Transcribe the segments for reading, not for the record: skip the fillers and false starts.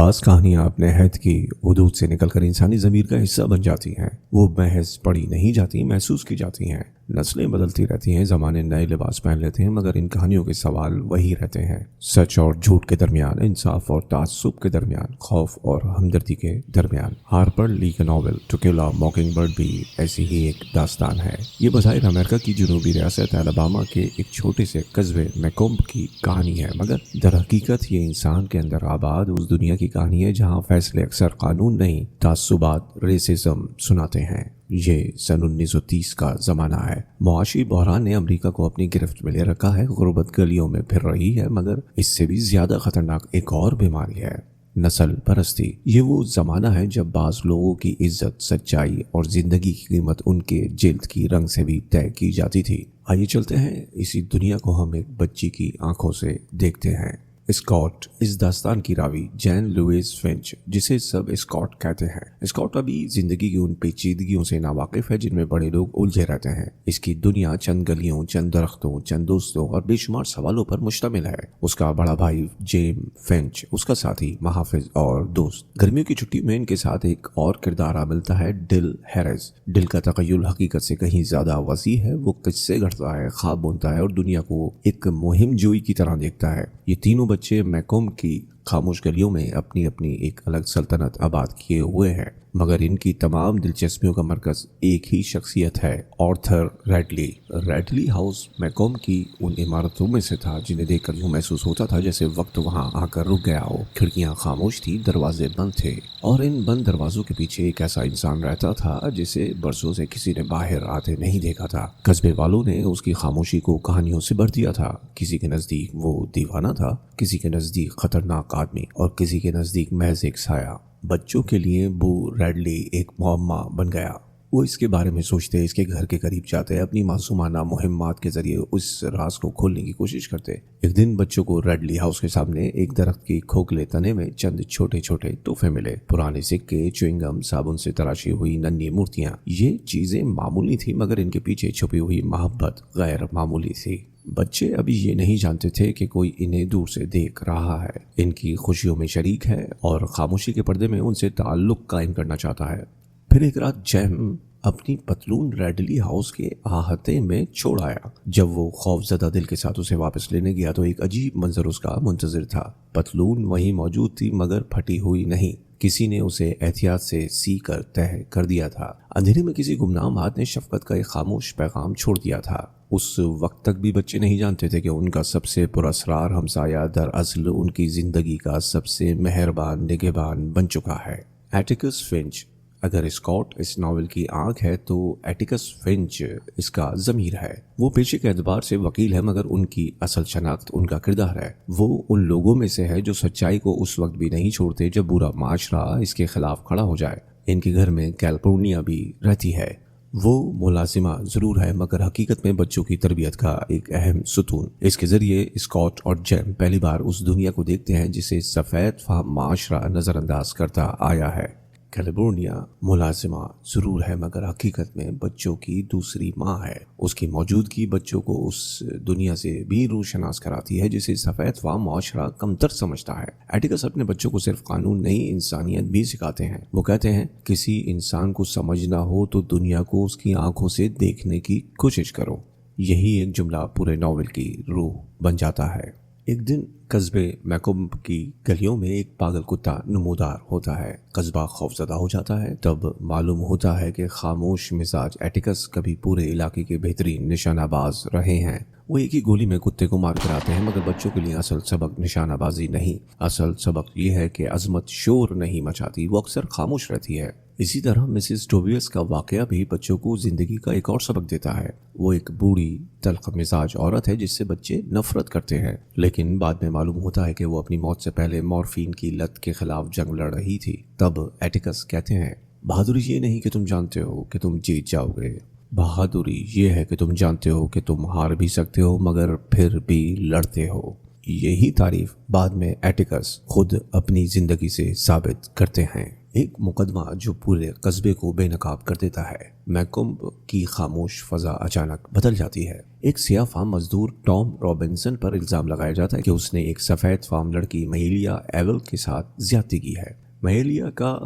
بعض کہانیاں اپنے حد کی حدود سے نکل کر انسانی ضمیر کا حصہ بن جاتی ہیں۔ وہ محض پڑھی نہیں جاتی، محسوس کی جاتی ہیں۔ نسلیں بدلتی رہتی ہیں، زمانے نئے لباس پہن لیتے ہیں، مگر ان کہانیوں کے سوال وہی رہتے ہیں۔ سچ اور جھوٹ کے درمیان، انصاف اور تعصب کے درمیان، خوف اور ہمدردی کے درمیان۔ ہارپر لی کا novel to kill a mocking bird بھی ایسی ہی ایک داستان ہے۔ یہ بظاہر امریکہ کی جنوبی ریاست الاباما کے ایک چھوٹے سے قصبے میکومب کی کہانی ہے، مگر در حقیقت یہ انسان کے اندر آباد اس دنیا کی کہانی ہے جہاں فیصلے اکثر قانون نہیں، تعصبات، ریسزم سناتے ہیں۔ یہ سن 1930 کا زمانہ ہے۔ معاشی بحران نے امریکہ کو اپنی گرفت میں لے رکھا ہے۔ غربت گلیوں میں پھر رہی ہے، مگر اس سے بھی زیادہ خطرناک ایک اور بیماری ہے، نسل پرستی۔ یہ وہ زمانہ ہے جب بعض لوگوں کی عزت، سچائی اور زندگی کی قیمت ان کے جلد کی رنگ سے بھی طے کی جاتی تھی۔ آئیے چلتے ہیں اسی دنیا کو ہم ایک بچی کی آنکھوں سے دیکھتے ہیں۔ اسکاٹ، اس داستان کی راوی جین لوئس فنچ، جسے سب اسکاٹ کہتے ہیں۔ اسکاٹ ابھی زندگی کی ان پیچیدگیوں سے ناواقف ہے جن میں بڑے لوگ الجھے رہتے ہیں۔ اس کی دنیا چند گلیوں، چند درختوں، چند دوستوں اور بے شمار سوالوں پر مشتمل ہے۔ اس کا بڑا بھائی جیم فنچ، اس کا ساتھی، محافظ اور دوست۔ گرمیوں کی چھٹی میں ان کے ساتھ ایک اور کردار آ ملتا ہے، ڈل ہیرز۔ ڈل کا تخیل حقیقت سے کہیں زیادہ وسیع ہے۔ وہ قصے گھڑتا ہے، خواب بنتا ہے اور دنیا کو ایک مہم جوئی کی طرح دیکھتا ہے۔ یہ تینوں بچے میکوم کی خاموش گلیوں میں اپنی اپنی ایک الگ سلطنت آباد کیے ہوئے ہیں، مگر ان کی تمام دلچسپیوں کا مرکز ایک ہی شخصیت ہے، آرتھر ریڈلی۔ ریڈلی ہاؤس میکوم کی ان عمارتوں میں سے تھا جنہیں دیکھ کر یوں محسوس ہوتا تھا جیسے وقت وہاں آ کر رک گیا ہو۔ کھڑکیاں خاموش تھی، دروازے بند تھے، اور ان بند دروازوں کے پیچھے ایک ایسا انسان رہتا تھا جسے برسوں سے کسی نے باہر آتے نہیں دیکھا تھا۔ قصبے والوں نے اس کی خاموشی کو کہانیوں سے بھر دیا تھا۔ کسی کے نزدیک وہ دیوانہ تھا، کسی کے نزدیک خطرناک آدمی، اور کسی کے نزدیک محض ایک سایہ۔ بچوں کے لیے بو ریڈلی ایک معمہ بن گیا۔ وہ اس کے بارے میں سوچتے، اس کے گھر کے قریب جاتے، اپنی معصومانہ مہمات کے ذریعے اس راز کو کھولنے کی کوشش کرتے۔ ایک دن بچوں کو ریڈلی ہاؤس کے سامنے ایک درخت کی کھوکھلے تنے میں چند چھوٹے چھوٹے تحفے ملے، پرانے سکے، چوئنگم، صابن سے تراشی ہوئی ننھی مورتیاں۔ یہ چیزیں معمولی تھیں، مگر ان کے پیچھے چھپی ہوئی محبت غیر معمولی تھی۔ بچے ابھی یہ نہیں جانتے تھے کہ کوئی انہیں دور سے دیکھ رہا ہے، ان کی خوشیوں میں شریک ہے اور خاموشی کے پردے میں ان سے تعلق قائم کرنا چاہتا ہے۔ پھر ایک رات جیم اپنی پتلون ریڈلی ہاؤس کے احاطے میں چھوڑ آیا۔ جب وہ خوف زدہ دل کے ساتھ اسے واپس لینے گیا تو ایک عجیب منظر اس کا منتظر تھا۔ پتلون وہیں موجود تھی، مگر پھٹی ہوئی نہیں۔ کسی نے اسے احتیاط سے سی کر تہ کر دیا تھا۔ اندھیرے میں کسی گمنام ہاتھ نے شفقت کا ایک خاموش پیغام چھوڑ دیا تھا۔ اس وقت تک بھی بچے نہیں جانتے تھے کہ ان کا سب سے پراسرار ہمسایہ دراصل ان کی زندگی کا سب سے مہربان نگہبان بن چکا ہے۔ ایٹیکس فنچ۔ اگر اسکاٹ اس ناول کی آنکھ ہے تو ایٹیکس فنچ اس کا ضمیر ہے۔ وہ پیشے کے اعتبار سے وکیل ہے، مگر ان کی اصل شناخت ان کا کردار ہے۔ وہ ان لوگوں میں سے ہے جو سچائی کو اس وقت بھی نہیں چھوڑتے جب برا معاشرہ اس کے خلاف کھڑا ہو جائے۔ ان کے گھر میں کیلیفورنیا بھی رہتی ہے۔ وہ ملازمہ ضرور ہے، مگر حقیقت میں بچوں کی تربیت کا ایک اہم ستون۔ اس کے ذریعے اسکاٹ اور جیم پہلی بار اس دنیا کو دیکھتے ہیں جسے سفید فام معاشرہ نظر انداز کرتا آیا ہے۔ کیلیفورنیا ملازمہ ضرور ہے، مگر حقیقت میں بچوں کی دوسری ماں ہے۔ اس کی موجودگی بچوں کو اس دنیا سے بھی روشناس کراتی ہے جسے سفید فام معاشرہ کمتر سمجھتا ہے۔ ایٹیکس اپنے بچوں کو صرف قانون نہیں، انسانیت بھی سکھاتے ہیں۔ وہ کہتے ہیں، کسی انسان کو سمجھنا ہو تو دنیا کو اس کی آنکھوں سے دیکھنے کی کوشش کرو۔ یہی ایک جملہ پورے ناول کی روح بن جاتا ہے۔ ایک دن قصبے میکوم کی گلیوں میں ایک پاگل کتا نمودار ہوتا ہے۔ قصبہ خوفزدہ ہو جاتا ہے۔ تب معلوم ہوتا ہے کہ خاموش مزاج ایٹیکس کبھی پورے علاقے کے بہترین نشانہ باز رہے ہیں۔ وہ ایک ہی گولی میں کتے کو مار کر آتے ہیں، مگر بچوں کے لیے اصل سبق نشانہ بازی نہیں، اصل سبق یہ ہے کہ عظمت شور نہیں مچاتی، وہ اکثر خاموش رہتی ہے۔ اسی طرح مسز ٹوبیس کا واقعہ بھی بچوں کو زندگی کا ایک اور سبق دیتا ہے۔ وہ ایک بوڑھی تلخ مزاج عورت ہے جس سے بچے نفرت کرتے ہیں، لیکن بعد میں معلوم ہوتا ہے کہ وہ اپنی موت سے پہلے مورفین کی لت کے خلاف جنگ لڑ رہی تھی۔ تب ایٹیکس کہتے ہیں، بہادری یہ نہیں کہ تم جانتے ہو کہ تم جیت جاؤ گے، بہادری یہ ہے کہ تم جانتے ہو کہ تم ہار بھی سکتے ہو مگر پھر بھی لڑتے ہو۔ یہی تعریف بعد میں ایٹیکس خود اپنی زندگی سے ثابت کرتے ہیں۔ ایک مقدمہ جو پورے قصبے کو بے نقاب کر دیتا ہے۔ میکومب کی خاموش فضا اچانک بدل جاتی ہے۔ ایک سیاہ فام مزدور ٹام رابنسن پر الزام لگایا جاتا ہے کہ اس نے ایک سفید فام لڑکی میلیا ایول کے ساتھ زیادتی کی ہے۔ میلیا کا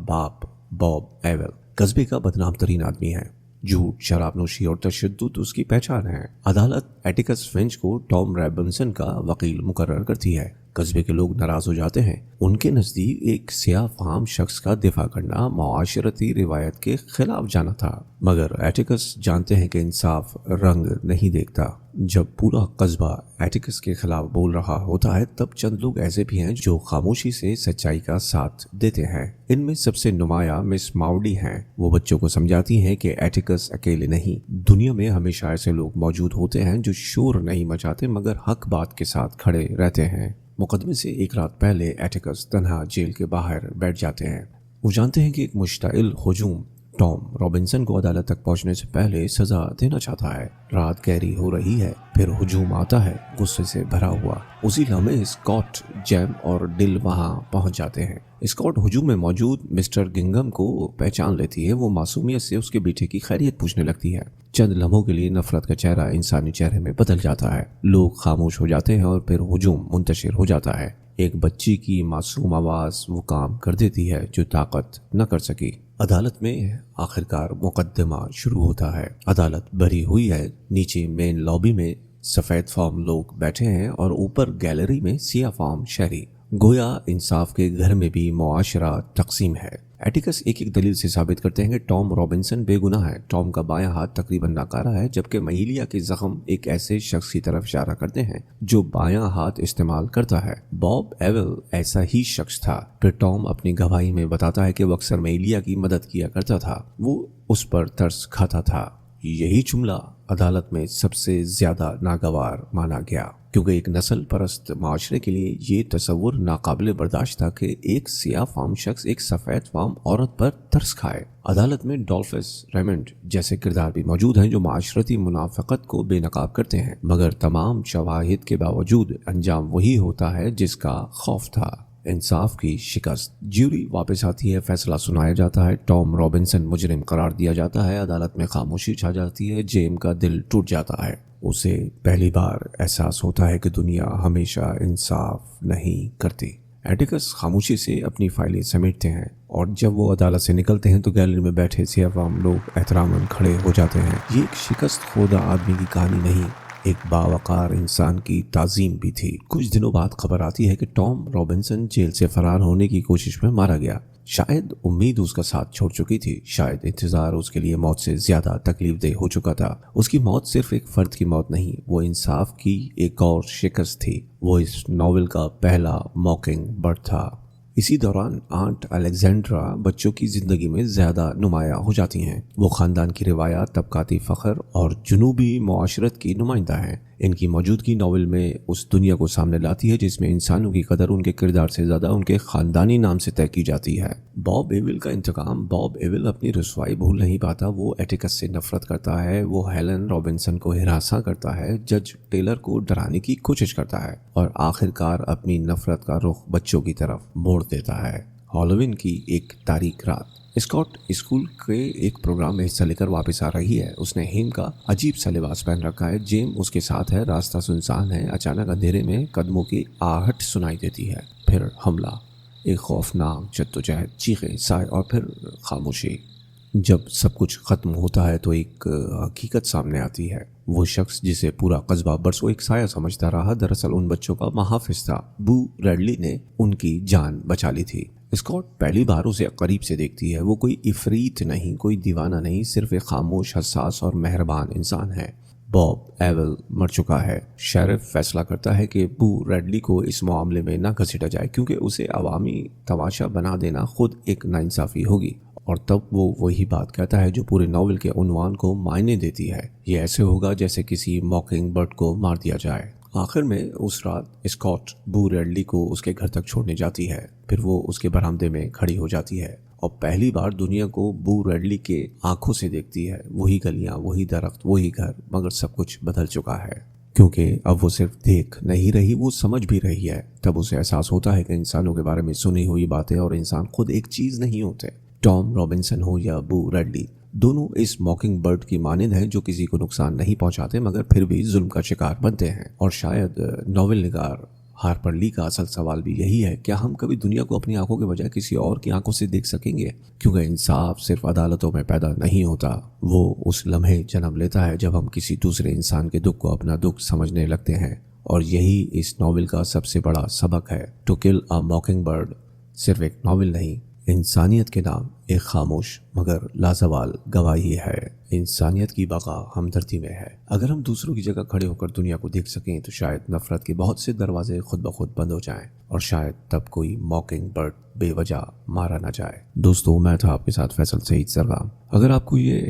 باپ باب ایول قصبے کا بدنام ترین آدمی ہے۔ جھوٹ، شراب نوشی اور تشدد اس کی پہچان ہے۔ عدالت ایٹیکس فنچ کو ٹام رابنسن کا وکیل مقرر کرتی ہے۔ قصبے کے لوگ ناراض ہو جاتے ہیں۔ ان کے نزدیک ایک سیاہ فام شخص کا دفاع کرنا معاشرتی روایت کے خلاف جانا تھا، مگر ایٹیکس جانتے ہیں کہ انصاف رنگ نہیں دیکھتا۔ جب پورا قصبہ ایٹیکس کے خلاف بول رہا ہوتا ہے تب چند لوگ ایسے بھی ہیں جو خاموشی سے سچائی کا ساتھ دیتے ہیں۔ ان میں سب سے نمایاں مس ماؤڈی ہیں۔ وہ بچوں کو سمجھاتی ہیں کہ ایٹیکس اکیلے نہیں، دنیا میں ہمیشہ ایسے لوگ موجود ہوتے ہیں جو شور نہیں مچاتے مگر حق بات کے ساتھ کھڑے رہتے ہیں۔ مقدمے سے ایک رات پہلے ایٹیکس تنہا جیل کے باہر بیٹھ جاتے ہیں۔ وہ جانتے ہیں کہ ایک مشتعل ہجوم ٹام رابنسن کو عدالت تک پہنچنے سے پہلے سزا دینا چاہتا ہے۔ رات گہری ہو رہی ہے، پھر ہجوم آتا ہے، غصے سے بھرا ہوا۔ اسی لمحے اسکاٹ، جیم اور ڈل وہاں پہنچ جاتے ہیں۔ اسکاٹ ہجوم میں موجود مسٹر گنگم کو پہچان لیتی ہے۔ وہ معصومیت سے اس کے بیٹے کی خیریت پوچھنے لگتی ہے۔ چند لمحوں کے لیے نفرت کا چہرہ انسانی چہرے میں بدل جاتا ہے۔ لوگ خاموش ہو جاتے ہیں اور پھر ہجوم منتشر ہو جاتا ہے۔ ایک بچی کی معصوم آواز وہ کام کر دیتی ہے جو طاقت نہ کر سکی۔ عدالت میں آخرکار مقدمہ شروع ہوتا ہے۔ عدالت بھری ہوئی ہے۔ نیچے مین لابی میں سفید فام لوگ بیٹھے ہیں اور اوپر گیلری میں سیاہ فام شہری۔ گویا انصاف کے گھر میں بھی معاشرہ تقسیم ہے۔ ایٹیکس ایک ایک دلیل سے ثابت کرتے ہیں کہ ٹام رابنسن بے گناہ ہے۔ ٹام کا بایاں ہاتھ تقریباً ناکارہ ہے، جبکہ میلیا کے زخم ایک ایسے شخص کی طرف اشارہ کرتے ہیں جو بایاں ہاتھ استعمال کرتا ہے۔ باب ایول ایسا ہی شخص تھا۔ پھر ٹام اپنی گواہی میں بتاتا ہے کہ وہ اکثر میلیا کی مدد کیا کرتا تھا، وہ اس پر ترس کھاتا تھا۔ یہی جملہ عدالت میں سب سے زیادہ ناگوار مانا گیا، کیونکہ ایک نسل پرست معاشرے کے لیے یہ تصور ناقابل برداشت تھا کہ ایک سیاہ فام شخص ایک سفید فام عورت پر ترس کھائے۔ عدالت میں ڈولفس ریمنڈ جیسے کردار بھی موجود ہیں جو معاشرتی منافقت کو بے نقاب کرتے ہیں، مگر تمام شواہد کے باوجود انجام وہی ہوتا ہے جس کا خوف تھا، انصاف کی شکست۔ جیوری واپس آتی ہے، فیصلہ سنایا جاتا ہے، ٹام رابنسن مجرم قرار دیا جاتا ہے۔ عدالت میں خاموشی چھا جاتی ہے۔ جیم کا دل ٹوٹ جاتا ہے۔ اسے پہلی بار احساس ہوتا ہے کہ دنیا ہمیشہ انصاف نہیں کرتی۔ ایٹیکس خاموشی سے اپنی فائلیں سمیٹتے ہیں اور جب وہ عدالت سے نکلتے ہیں تو گیلری میں بیٹھے سیاہ فام لوگ احتراماً کھڑے ہو جاتے ہیں۔ یہ ایک شکست خوردہ آدمی کی کہانی نہیں، ایک باوقار انسان کی تعظیم بھی تھی۔ کچھ دنوں بعد خبر آتی ہے کہ ٹام رابنسن جیل سے فرار ہونے کی کوشش میں مارا گیا۔ شاید امید اس کا ساتھ چھوڑ چکی تھی، شاید انتظار اس کے لیے موت سے زیادہ تکلیف دہ ہو چکا تھا۔ اس کی موت صرف ایک فرد کی موت نہیں، وہ انصاف کی ایک اور شکست تھی۔ وہ اس ناول کا پہلا موکنگ برڈ تھا۔ اسی دوران آنٹ الیگزینڈرا بچوں کی زندگی میں زیادہ نمایاں ہو جاتی ہیں۔ وہ خاندان کی روایات، طبقاتی فخر اور جنوبی معاشرت کی نمائندہ ہیں۔ ان کی موجودگی ناول میں اس دنیا کو سامنے لاتی ہے جس میں انسانوں کی قدر ان کے کردار سے زیادہ ان کے خاندانی نام سے طے کی جاتی ہے۔ باب ایول کا انتقام۔ باب ایول اپنی رسوائی بھول نہیں پاتا۔ وہ ایٹیکس سے نفرت کرتا ہے، وہ ہیلن رابنسن کو ہراساں کرتا ہے، جج ٹیلر کو ڈرانے کی کوشش کرتا ہے اور آخرکار اپنی نفرت کا رخ بچوں کی طرف موڑ دیتا ہے۔ ہالووین کی ایک تاریک رات، اسکاٹ اسکول کے ایک پروگرام میں حصہ لے کر واپس آ رہی ہے۔ اس نے ہیم کا عجیب سا لباس پہن رکھا ہے۔ جیم اس کے ساتھ ہے۔ راستہ سنسان ہے۔ اچانک اندھیرے میں قدموں کی آہٹ سنائی دیتی ہے، پھر حملہ، ایک خوفناک جدوجہد، چیخیں، سائے اور پھر خاموشی۔ جب سب کچھ ختم ہوتا ہے تو ایک حقیقت سامنے آتی ہے۔ وہ شخص جسے پورا قصبہ برسوں ایک سایہ سمجھتا رہا دراصل ان بچوں کا محافظ تھا۔ بو ریڈلی نے ان کی جان بچا لی تھی۔ اسکاٹ پہلی بار اسے قریب سے دیکھتی ہے۔ وہ کوئی عفریت نہیں، کوئی دیوانہ نہیں، صرف ایک خاموش، حساس اور مہربان انسان ہے۔ باب ایول مر چکا ہے۔ شیرف فیصلہ کرتا ہے کہ بو ریڈلی کو اس معاملے میں نہ گھسیٹا جائے کیونکہ اسے عوامی تماشا بنا دینا خود ایک ناانصافی ہوگی، اور تب وہ وہی بات کہتا ہے جو پورے ناول کے عنوان کو معنی دیتی ہے۔ یہ ایسے ہوگا جیسے کسی موکنگ برڈ کو مار دیا جائے۔ آخر میں اس رات اسکاٹ بو ریڈلی کو اس کے گھر تک چھوڑنے جاتی ہے، پھر وہ اس کے برآمدے میں کھڑی ہو جاتی ہے اور پہلی بار دنیا کو بو ریڈلی کے آنکھوں سے دیکھتی ہے۔ وہی گلیاں، وہی درخت، وہی گھر، مگر سب کچھ بدل چکا ہے۔ کیونکہ اب وہ صرف دیکھ نہیں رہی، وہ سمجھ بھی رہی ہے۔ تب اسے احساس ہوتا ہے کہ انسانوں کے بارے میں سنی ہوئی باتیں اور انسان خود ایک چیز نہیں ہوتے۔ ٹام رابنسن ہو یا بو ریڈلی، دونوں اس موکنگ برڈ کی مانند ہیں جو کسی کو نقصان نہیں پہنچاتے مگر پھر بھی ظلم کا شکار بنتے ہیں۔ اور شاید ناول نگار ہارپر لی کا اصل سوال بھی یہی ہے، کیا ہم کبھی دنیا کو اپنی آنکھوں کے بجائے کسی اور کی آنکھوں سے دیکھ سکیں گے؟ کیونکہ انصاف صرف عدالتوں میں پیدا نہیں ہوتا، وہ اس لمحے جنم لیتا ہے جب ہم کسی دوسرے انسان کے دکھ کو اپنا دکھ سمجھنے لگتے ہیں۔ اور یہی اس ناول کا سب سے بڑا سبق ہے۔ To kill a mocking bird صرف ایک ناول نہیں، انسانیت کے نام ایک خاموش مگر لازوال گواہی ہے۔ انسانیت کی بقا ہمدردی میں ہے۔ اگر ہم دوسروں کی جگہ کھڑے ہو کر دنیا کو دیکھ سکیں تو شاید نفرت کے بہت سے دروازے خود بخود بند ہو جائیں، اور شاید تب کوئی موکنگ برڈ بے وجہ مارا نہ جائے۔ دوستو، میں تھا آپ کے ساتھ فیصل سعید سرگام۔ اگر آپ کو یہ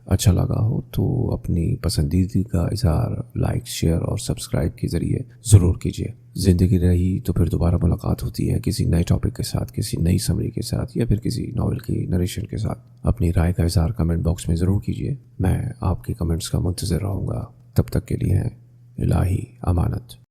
اچھا لگا ہو تو اپنی پسندیدگی کا اظہار لائک، شیئر اور سبسکرائب کے ذریعے ضرور کیجیے۔ زندگی رہی تو پھر دوبارہ ملاقات ہوتی ہے کسی نئے ٹاپک کے ساتھ، کسی نئی سمری کے ساتھ، یا پھر کسی ناول کی نریشن کے ساتھ۔ اپنی رائے کا اظہار کمنٹ باکس میں ضرور کیجیے، میں آپ کے کمنٹس کا منتظر رہوں گا۔ تب تک کے لیے الہی امانت۔